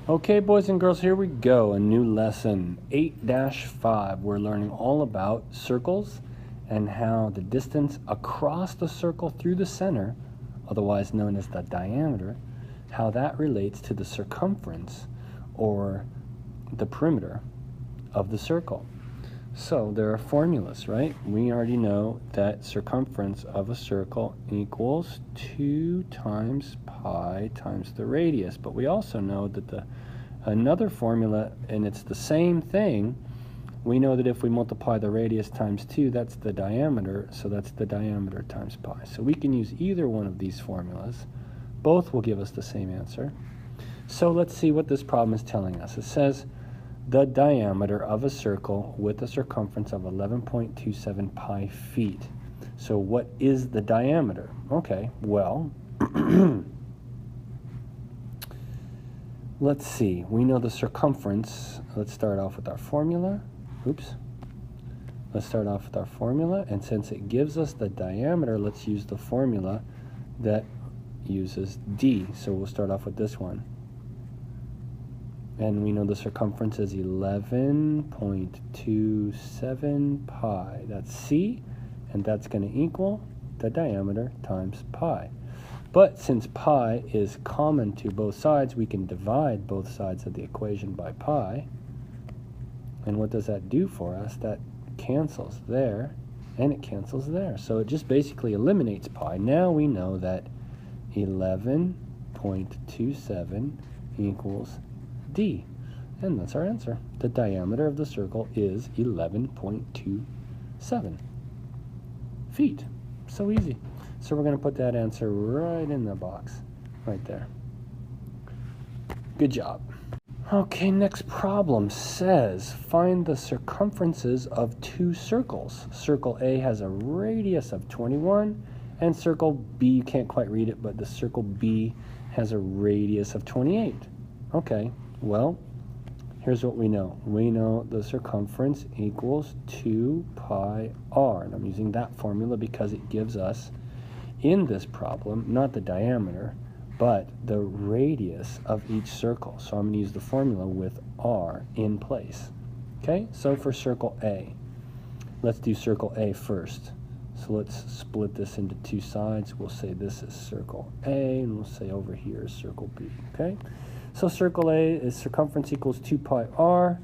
Okay, boys and girls, here we go. A new lesson, 8-5. We're learning all about circles and how the distance across the circle through the center, otherwise known as the diameter, how that relates to the circumference or the perimeter of the circle. So there are formulas, right? We already know that circumference of a circle equals 2 times pi times the radius, but we also know that another formula, and it's the same thing. We know that if we multiply the radius times 2, that's the diameter, so that's the diameter times pi. So we can use either one of these formulas. Both will give us the same answer. So let's see what this problem is telling us. It says the diameter of a circle with a circumference of 11.27 pi feet. So what is the diameter? Okay, well, let's see. We know the circumference. Let's start off with our formula. Let's start off with our formula, and since it gives us the diameter, let's use the formula that uses d. So we'll start off with this one. And we know the circumference is 11.27 pi. That's c, and that's going to equal the diameter times pi. But since pi is common to both sides, we can divide both sides of the equation by pi. And what does that do for us? That cancels there, and it cancels there. So it just basically eliminates pi. Now we know that 11.27 equals d. And that's our answer. The diameter of the circle is 11.27 feet. So easy. So we're going to put that answer right in the box, right there. Good job. Okay, next problem says, find the circumferences of two circles. Circle A has a radius of 21, and circle B, you can't quite read it, but the circle B has a radius of 28. Okay, well, here's what we know. We know the circumference equals 2 pi r. And I'm using that formula because it gives us, in this problem, not the diameter, but the radius of each circle. So I'm going to use the formula with r in place. Okay, so for circle A, let's do circle A first. So let's split this into two sides. We'll say this is circle A, and we'll say over here is circle B. Okay, so circle A is circumference equals 2 pi r.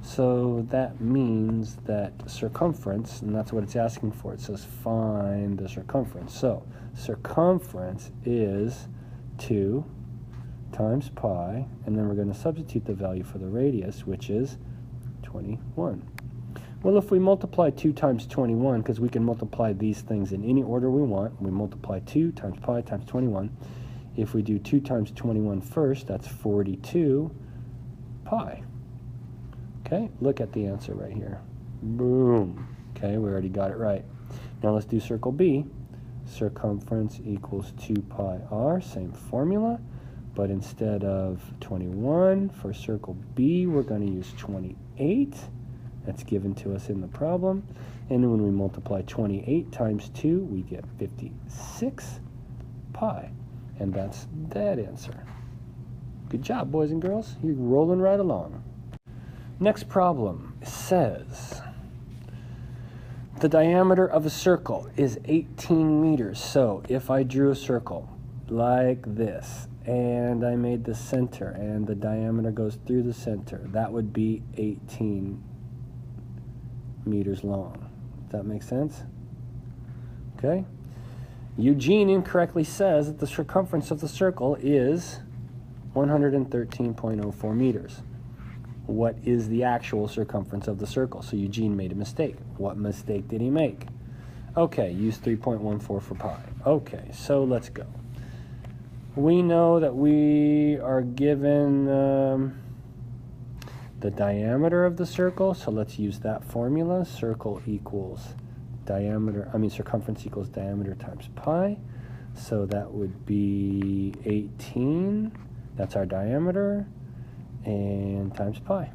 So that means that circumference, and that's what it's asking for. It says find the circumference. So circumference is 2 times pi, and then we're going to substitute the value for the radius, which is 21. Well, if we multiply 2 times 21, because we can multiply these things in any order we want, we multiply 2 times pi times 21. If we do 2 times 21 first, that's 42 pi. Okay, look at the answer right here. Boom. Okay, we already got it right. Now let's do circle B. Circumference equals 2 pi r, same formula, but instead of 21 for circle B, we're going to use 28. That's given to us in the problem. And then when we multiply 28 times 2, we get 56 pi. And that's that answer. Good job, boys and girls. You're rolling right along. Next problem says, the diameter of a circle is 18 meters. So if I drew a circle like this, and I made the center, and the diameter goes through the center, that would be 18 meters long. Does that make sense? Okay. Eugene incorrectly says that the circumference of the circle is 113.04 meters. What is the actual circumference of the circle? So Eugene made a mistake. What mistake did he make? Okay, use 3.14 for pi. Okay, so let's go. We know that we are given the diameter of the circle, so let's use that formula. Circle equals circumference equals diameter times pi. So that would be 18. That's our diameter. And times pi.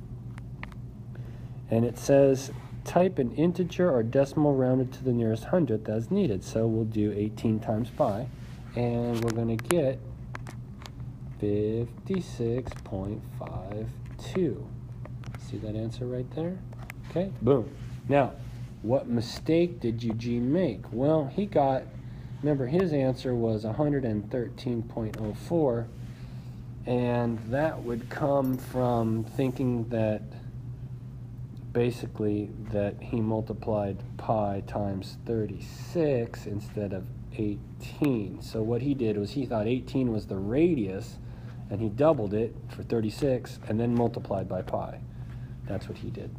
And it says type an integer or decimal rounded to the nearest hundredth as needed. So we'll do 18 times pi, and we're going to get 56.52. See that answer right there? Okay, boom. Now, what mistake did Eugene make? Well, he got, remember his answer was 113.04, and that would come from thinking that basically that he multiplied pi times 36 instead of 18. So what he did was he thought 18 was the radius, and he doubled it for 36 and then multiplied by pi. That's what he did.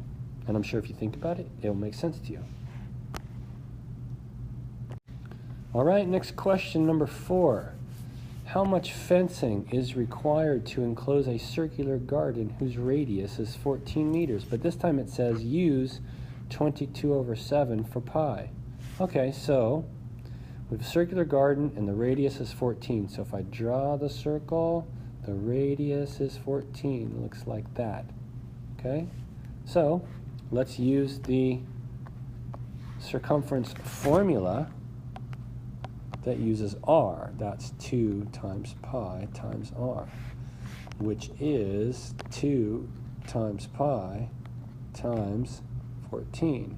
And I'm sure if you think about it, it'll make sense to you. All right, next question, number 4. How much fencing is required to enclose a circular garden whose radius is 14 meters? But this time it says use 22/7 for pi. Okay, so we have a circular garden and the radius is 14. So if I draw the circle, the radius is 14. Looks like that. Okay, so let's use the circumference formula that uses r. That's 2 times pi times r, which is 2 times pi times 14.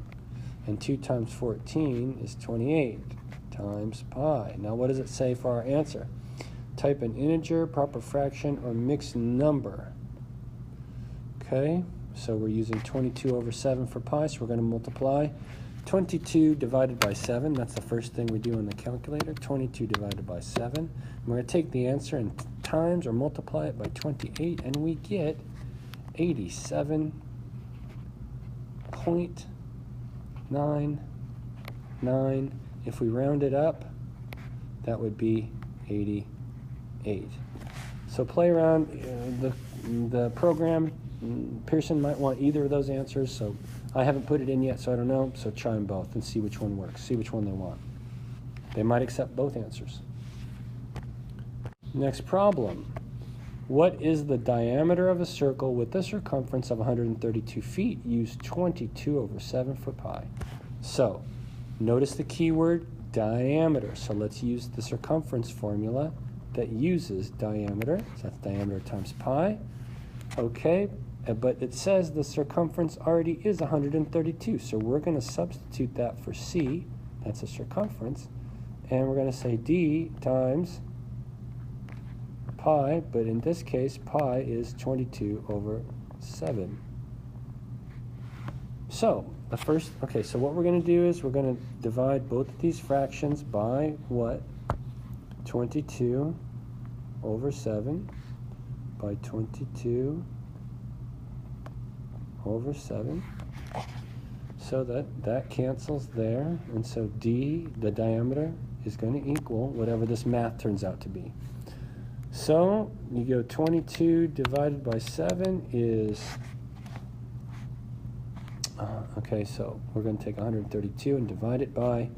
And 2 times 14 is 28 times pi. Now what does it say for our answer? Type an integer, proper fraction, or mixed number. Okay, so we're using 22/7 for pi, so we're going to multiply 22 divided by 7. That's the first thing we do in the calculator. 22 divided by 7. And we're going to take the answer and times or multiply it by 28, and we get 87.99. If we round it up, that would be 88. So play around the program. Pearson might want either of those answers, so I haven't put it in yet, so I don't know. So try them both and see which one works. See which one they want. They might accept both answers. Next problem. What is the diameter of a circle with a circumference of 132 feet? Use 22/7 for pi. So notice the keyword diameter. So let's use the circumference formula that uses diameter. So that's diameter times pi. Okay. But it says the circumference already is 132, so we're going to substitute that for c, that's a circumference, and we're going to say d times pi, but in this case, pi is 22/7. So, so what we're going to do is we're going to divide both of these fractions by what? 22/7 by 22/7, so that cancels there, and so d, the diameter, is going to equal whatever this math turns out to be. So you go 22 divided by 7 is, okay, so we're going to take 132 and divide it by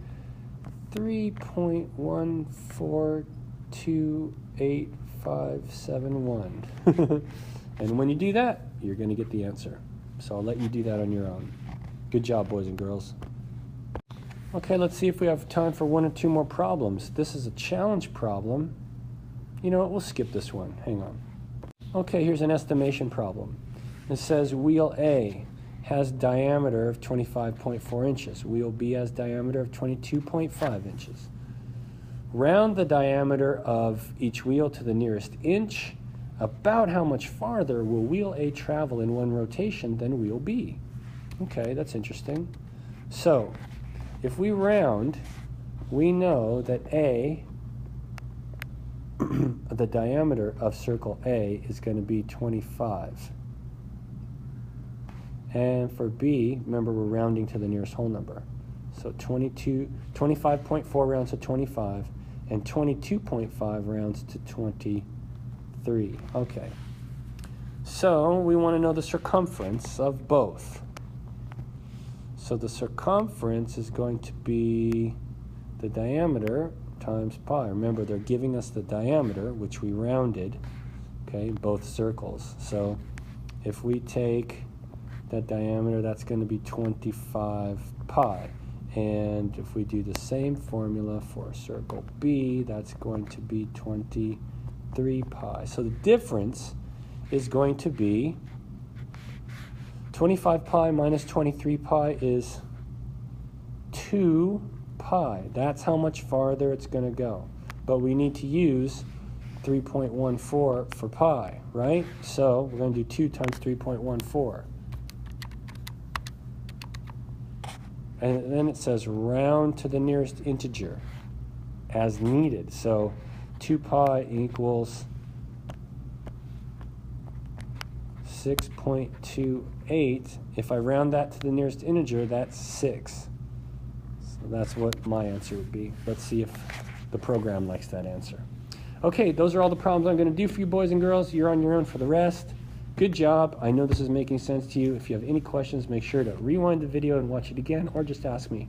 3.14285571. And when you do that, you're going to get the answer. So I'll let you do that on your own. Good job, boys and girls. Okay, let's see if we have time for 1 or 2 more problems. This is a challenge problem. You know what, we'll skip this one. Hang on. Okay, here's an estimation problem. It says wheel A has diameter of 25.4 inches. Wheel B has diameter of 22.5 inches. Round the diameter of each wheel to the nearest inch. About how much farther will wheel A travel in one rotation than wheel B? Okay, that's interesting. So, if we round, we know that A, the diameter of circle A is going to be 25. And for B, remember we're rounding to the nearest whole number. So 25.4 rounds to 25, and 22.5 rounds to 23. Okay, so we want to know the circumference of both. So the circumference is going to be the diameter times pi. Remember, they're giving us the diameter, which we rounded, okay, both circles. So if we take that diameter, that's going to be 25 pi. And if we do the same formula for circle B, that's going to be 23 3 pi. So the difference is going to be 25 pi minus 23 pi is 2 pi. That's how much farther it's going to go. But we need to use 3.14 for pi, right? So we're going to do 2 times 3.14. And then it says round to the nearest integer as needed. So 2 pi equals 6.28. If I round that to the nearest integer, that's 6. So that's what my answer would be. Let's see if the program likes that answer. Okay, those are all the problems I'm going to do for you boys and girls. You're on your own for the rest. Good job. I know this is making sense to you. If you have any questions, make sure to rewind the video and watch it again, or just ask me.